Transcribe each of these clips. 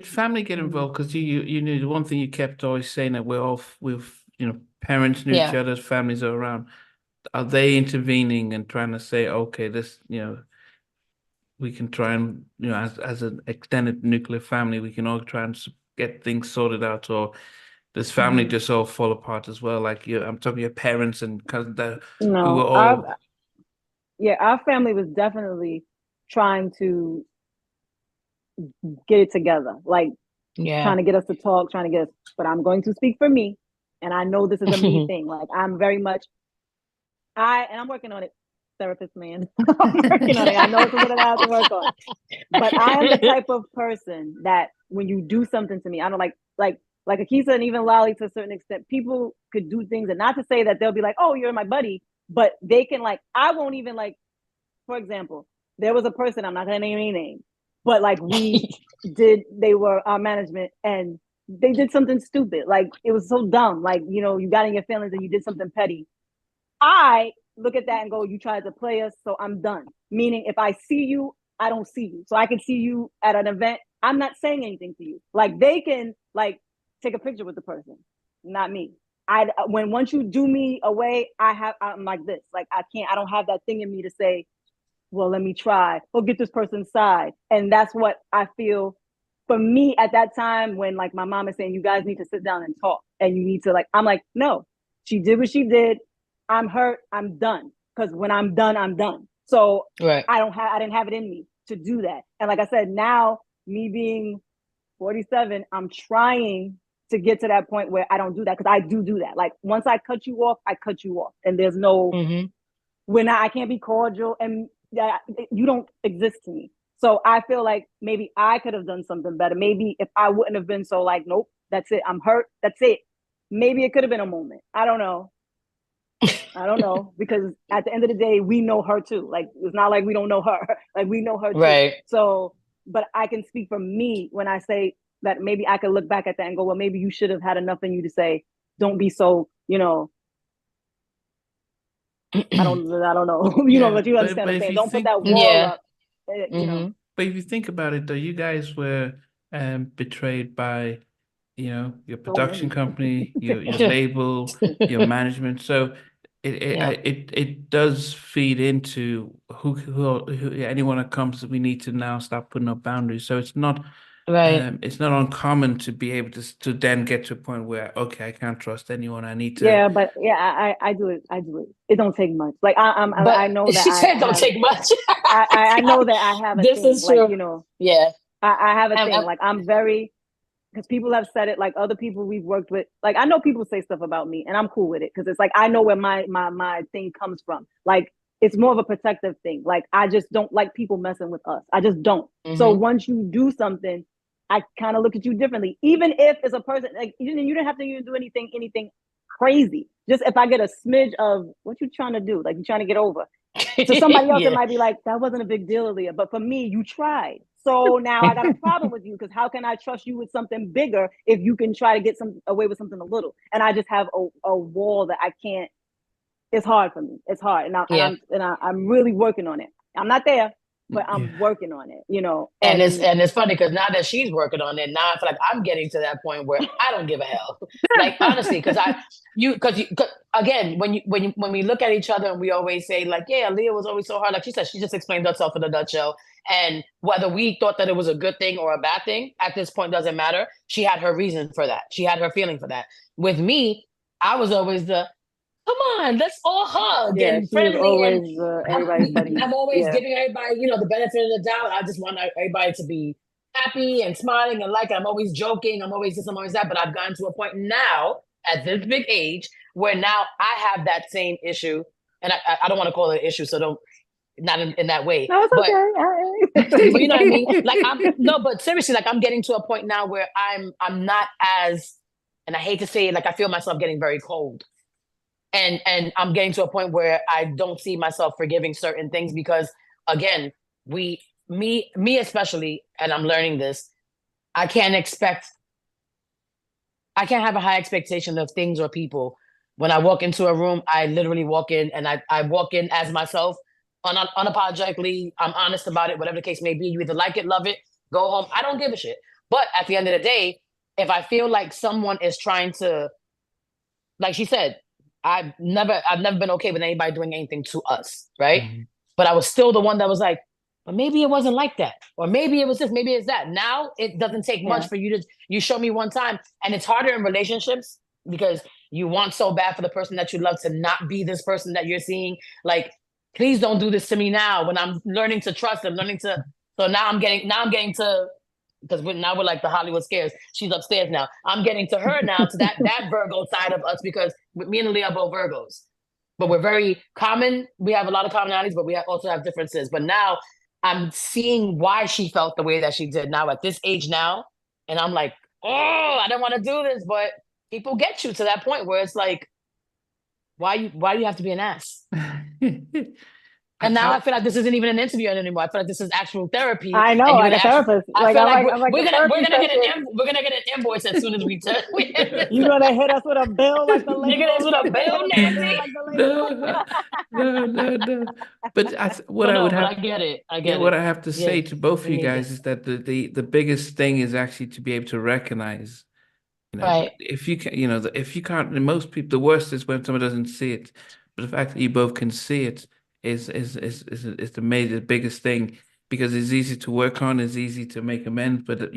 family get Mm. involved? Because you knew the one thing you kept always saying that we're off with, parents knew each Yeah. other's families are around. Are they intervening and trying to say, okay, this, we can try and, as an extended nuclear family, we can all try and get things sorted out, or does family Mhm. just all fall apart as well? Like I'm talking your parents and cousins that we were No, all, our family was definitely trying to get it together, like Yeah. trying to get us to talk, trying to get us. But I'm going to speak for me, and I know this is a me thing. Like I'm very much and I'm working on it, therapist man. I'm working on it. I know it's something that I have to work on. But I am the type of person that when you do something to me, I don't like Akisa and even Lolly to a certain extent, people could do things, and not to say that they'll be like, oh, you're my buddy, but they can like, I won't even like, for example, there was a person, I'm not gonna name any name, but like they were our management and they did something stupid. Like it was so dumb. Like, you got in your feelings and you did something petty. I look at that and go, you tried to play us, so I'm done. Meaning, if I see you, I don't see you. So I can see you at an event. I'm not saying anything to you. Like they can like take a picture with the person, not me. Once you do me away, I'm like this. Like I don't have that thing in me to say, well, let me try or get this person's side. And that's what I feel for me at that time when like my mom is saying, you guys need to sit down and talk and you need to like, I'm like, no, she did what she did. I'm hurt. I'm done. Because when I'm done, I'm done. So Right. I didn't have it in me to do that. And like I said, now me being 47, I'm trying to get to that point where I don't do that because I do that. Like once I cut you off, I cut you off. And there's no, Hmm. when I can't be cordial and you don't exist to me. So I feel like maybe I could have done something better. Maybe if I wouldn't have been so like, nope, that's it. I'm hurt. That's it. Maybe it could have been a moment. I don't know. I don't know because at the end of the day, we know her too. Like it's not like we don't know her. Like we know her too. Right. So, but I can speak for me when I say that maybe I could look back at that and go, well, maybe you should have had enough in you to say, don't be so, I don't know, yeah, but you but understand what but I'm if saying. you Don't put think, that wall Yeah. up, Hmm. but if you think about it though, you guys were betrayed by, your so production many. company, your label, your management. So Yeah. it does feed into who anyone that comes. We need to now start putting up boundaries. So Right. it's not uncommon to be able to then get to a point where, okay, I can't trust anyone. I need to. Yeah, but yeah, I do it. I do it. It don't take much. Like But I know that she said I don't have take much. I know that I have a This thing. is Like, true. Yeah. I have a Um, thing. um, Like I'm very because people have said it, like other people we've worked with. Like I know people say stuff about me and I'm cool with it because it's like I know where my thing comes from. Like it's more of a protective thing. Like I just don't like people messing with us. I just don't. So mhm. once you do something, I kind of look at you differently. Even if it's a person like you didn't have to even do anything crazy. Just if I get a smidge of what you trying to do, like you trying to get over. To somebody else, it Yeah. might be like, that wasn't a big deal, Aaliyah. But for me, you tried. So now I got a problem with you because how can I trust you with something bigger if you can try to get some away with something a little? And I just have a wall that I can't. It's hard for me. It's hard, Yeah. I'm really working on it. I'm not there, but Yeah. I'm working on it. And it's And and it's funny because now that she's working on it, now I feel like I'm getting to that point where I don't give a hell. Like honestly, because cause again, when we look at each other and we always say like, yeah, Leah was always so hard. Like she said, she just explained herself in a nutshell. And whether we thought that it was a good thing or a bad thing at this point doesn't matter. She had her reason for that. She had her feeling for that. With me, I was always the come on, let's all hug yeah, and she was friendly and always everybody's buddy. I'm always Yeah, giving everybody, the benefit of the doubt. I just want everybody to be happy and smiling and like I'm always joking. I'm always this, I'm always that. But I've gotten to a point now at this big age where now I have that same issue. And I don't want to call it an issue, so don't not in that way. no, it's But you know what I mean? Like I'm okay. no, but seriously, like I'm getting to a point now where I'm not as and I hate to say it, like I feel myself getting very cold and I'm getting to a point where I don't see myself forgiving certain things because again, me especially, and I'm learning this, I can't expect I can't have a high expectation of things or people. When I walk into a room, I literally walk in and I walk in as myself, unapologetically. I'm honest about it, whatever the case may be. You either like it, love it, go home. I don't give a shit. But at the end of the day, if I feel like someone is trying to, like she said, I've never been okay with anybody doing anything to us, right? Mhm. But I was still the one that was like, but maybe it wasn't like that, or maybe it was this, maybe it's that. Now it doesn't take much for you show me one time, and it's harder in relationships because you want so bad for the person that you love to not be this person that you're seeing. Like, please don't do this to me now when I'm learning to trust and learning to. So now I'm getting to, because now we're like the Hollywood scares. She's upstairs now. I'm getting to her now, to that Virgo side of us, because me and Leah are both Virgos, but we're very common. We have a lot of commonalities, but we also have differences. But now I'm seeing why she felt the way that she did now at this age now, and I'm like, oh, I don't want to do this, but people get you to that point where it's like, why do you have to be an ass? And now I feel like this isn't even an interview anymore. I feel like this is actual therapy. I know, like a therapist. I feel like I'm like we're the gonna therapy get an invoice as soon as we turn. You're gonna hit us with a bill like the Nigga, label. that's what a bill, Nancy. No. But what I would but have, I get it. I yeah, get what it. I have to Yeah, say to both of we you need guys it. is that the biggest thing is actually to be able to recognize, Right. if you can, if you can't, and most people, the worst is when someone doesn't see it. But the fact that you both can see it is the biggest thing, because it's easy to work on, it's easy to make amends, but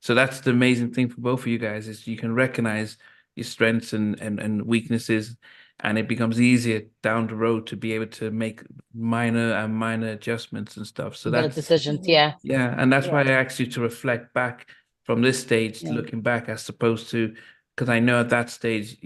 so that's the amazing thing for both of you guys, is you can recognize your strengths and weaknesses, and it becomes easier down the road to be able to make minor adjustments and stuff. So Better that's, decisions. Yeah. yeah, and that's why I asked you to reflect back from this stage, Yeah. looking back, as opposed to, because I know at that stage,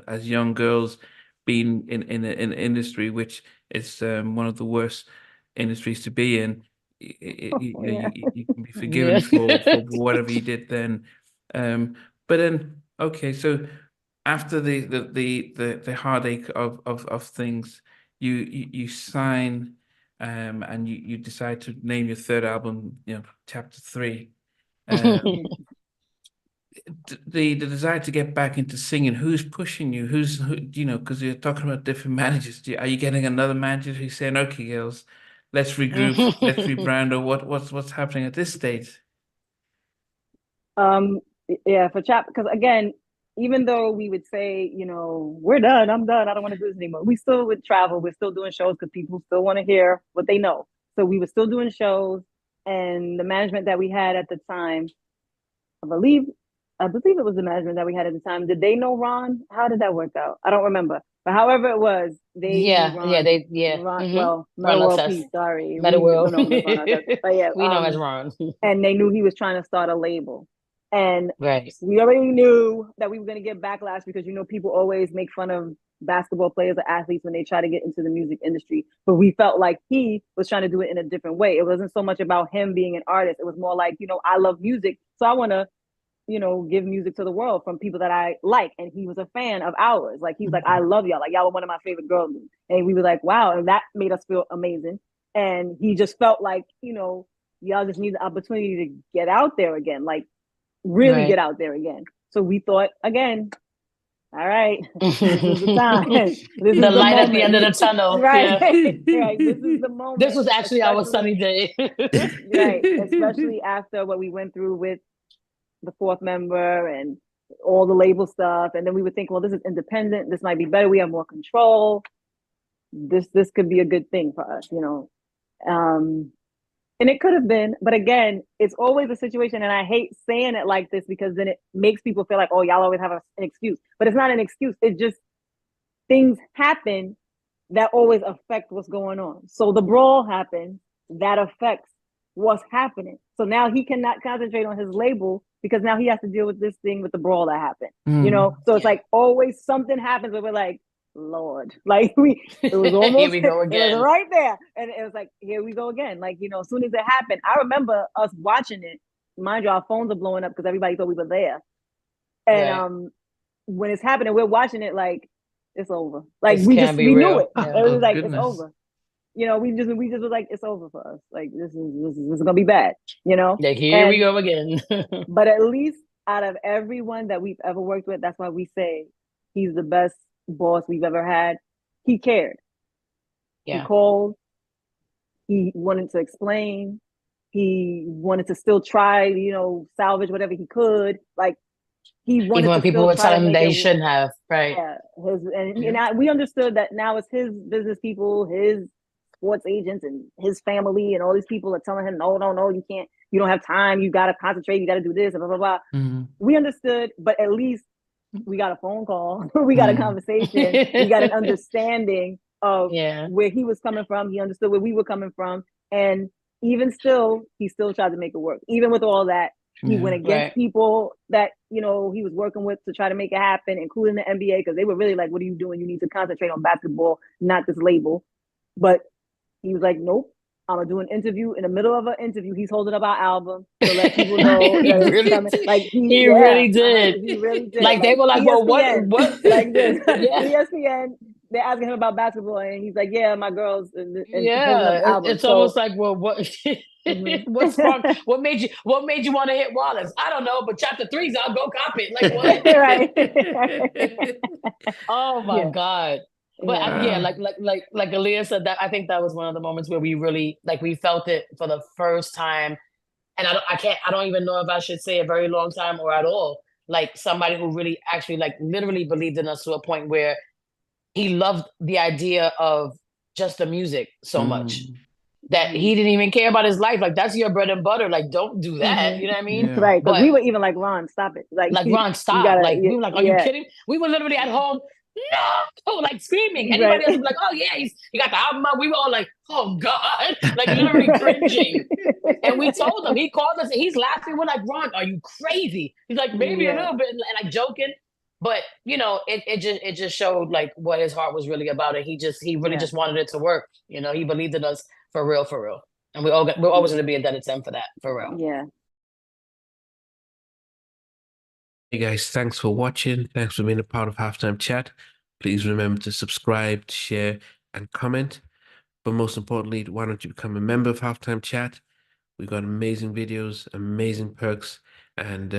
as young girls, being in an industry which is one of the worst industries to be in, you can be forgiven Yeah. for whatever you did then. But then, okay, so after the heartache of things, you sign, and you decide to name your third album, Chapter 3. The desire to get back into singing, who's pushing you? Because you're talking about different managers. Are you getting another manager who's saying, "Okay, girls, let's regroup, let's rebrand," or what's happening at this stage? Um, yeah, for chap, because again, even though we would say, we're done, I'm done, I don't want to do this anymore, we still would travel, we're still doing shows because people still want to hear what they know. So we were still doing shows, and the management that we had at the time, I believe, it was the management that we had at the time. Did they know Ron? How did that work out? I don't remember. But however it was, they knew Yeah. Ron. Yeah. Ron, Mm-hmm. well, Meta Ron World Obsessed. Peace. Sorry, Meta we World. don't know Ron Obsessed. But yeah, We know as Ron. and they knew he was trying to start a label. And Right. we already knew that we were going to get backlash because, people always make fun of basketball players or athletes when they try to get into the music industry. But we felt like he was trying to do it in a different way. It wasn't so much about him being an artist. It was more like, I love music, so I want to, give music to the world from people that I like. And he was a fan of ours. Like, he was like, I love y'all. Like, y'all were one of my favorite girl groups. And we were like, wow. And that made us feel amazing. And he just felt like, y'all just need the opportunity to get out there again. Like, really get out there again. So we thought, again, all right, this is the time. This is the light moment. at the end of the tunnel. Right. Yeah. Right. This is the moment. This was actually our sunny day. Right. Especially after what we went through with the fourth member and all the label stuff. And then we would think, well, this is independent. This might be better. We have more control. This could be a good thing for us, and it could have been, but again, it's always a situation, and I hate saying it like this because then it makes people feel like, oh, y'all always have an excuse. But it's not an excuse. It's just things happen that always affect what's going on. So the brawl happened, that affects what's happening. So now he cannot concentrate on his label because now he has to deal with this thing with the brawl that happened. So it's like always something happens where we're like, Lord, like it was almost here we go again. It was right there, and it was like, here we go again. Like, as soon as it happened, I remember us watching it. Mind you, our phones are blowing up because everybody thought we were there. And when it's happening, we're watching it like it's over. Like we knew it. Yeah. It was like Goodness. it's over. We just was like, it's over for us. Like this is gonna be bad. Like, here we go again. But at least out of everyone that we've ever worked with, that's why we say he's the best boss we've ever had. He cared. Yeah. He called. He wanted to explain. He wanted to still try, you know, salvage whatever he could. Like he wanted Even when to people still would try tell to him make they it. shouldn't have, right? Yeah, Yeah. we understood that now it's his business people, his sports agents, and his family, and all these people are telling him, no, no, no, you can't, you don't have time, you got to concentrate, you got to do this, and blah blah blah. We understood, but at least we got a phone call, we got a conversation, we got an understanding of where he was coming from. He understood where we were coming from, and even still, he still tried to make it work. Even with all that, he went against people that, you know, he was working with to try to make it happen, including the NBA, because they were really like, what are you doing? You need to concentrate on basketball, not this label. But he was like, nope, I'm gonna do an interview. In the middle of an interview, he's holding up our album to let people know He that it's really coming. did. Like He really did. he really did. Like they were like, well, ESPN, what? like this, Yeah. ESPN. They're asking him about basketball, and he's like, "Yeah, my girls," and holding up the Yeah, album. it's almost like, well, what? What sparked? What made you want to hit Wallace? I don't know, but chapter 3's I'll go cop it. Like what? Right. Oh my God. But Yeah. like Aaliyah said, that I think that was one of the moments where we really like we felt it for the first time. And I don't even know if I should say a very long time or at all. Like somebody who really actually like literally believed in us to a point where he loved the idea of just the music so much that he didn't even care about his life. Like that's your bread and butter. Like don't do that. You know what I mean? Yeah. Right. Because But we were even like, Ron, stop it. Like Ron, you stop. gotta, Like we were like, are you kidding? We were literally at home. No, like screaming. Anybody else would be like, oh yeah, he got the album out. We were all like, oh God, like literally cringing. And we told him, he called us and he's laughing. We're like, Ron, are you crazy? He's like, maybe a little bit, and like joking. But you know, it just showed like what his heart was really about. And he really just wanted it to work. You know, he believed in us for real. And we're always going to be indebted to him for that, for real. Yeah. Hey guys, thanks for watching. Thanks for being a part of Halftime Chat. Please remember to subscribe, share, and comment. But most importantly, why don't you become a member of Halftime Chat? We've got amazing videos, amazing perks, and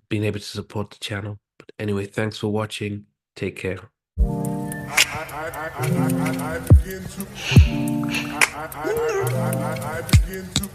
being able to support the channel. But anyway, thanks for watching. Take care. I begin to